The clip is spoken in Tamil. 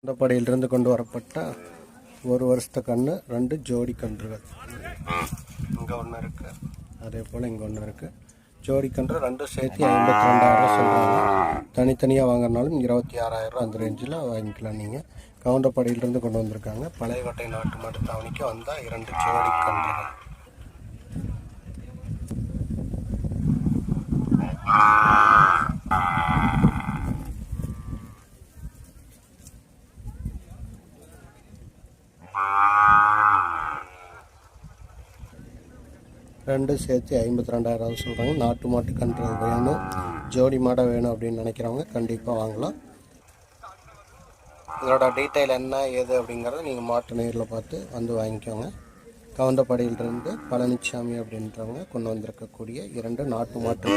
கவுண்டப்பாடியிலிருந்து கொண்டு வரப்பட்ட ஒரு வருஷத்து கன்று 2 ஜோடி கன்றுகள். இங்கே ஒன்று இருக்குது, அதே போல் இங்கே ஒன்று இருக்குது. ஜோடி கன்று 2 சேர்த்து 52,000 சொல்கிறாங்க. தனித்தனியாக வாங்கினாலும் 26,000 அந்த ரேஞ்சில் வாங்கிக்கலாம். நீங்கள் கவுண்டப்பாடியிலிருந்து கொண்டு வந்திருக்காங்க. பழையகோட்டை நாட்டு மாட்டு தாவணிக்கு வந்தால் 2 ஜோடி கன்றுகள். ரெண்டு சேர்த்து 52,000 சொல்கிறாங்க. நாட்டு மாட்டு கன்று வேணும், ஜோடி மாடை வேணும் அப்படின்னு நினைக்கிறவங்க கண்டிப்பாக வாங்கலாம். இதோட டீட்டெயில் என்ன ஏது அப்படிங்கிறத நீங்கள் மாட்டு நேரில் பார்த்து வந்து வாங்கிக்கோங்க. கவுண்டப்பாடியிலிருந்து பழனிசாமி அப்படின்றவங்க கொண்டு வந்திருக்கக்கூடிய 2 நாட்டு மாட்டு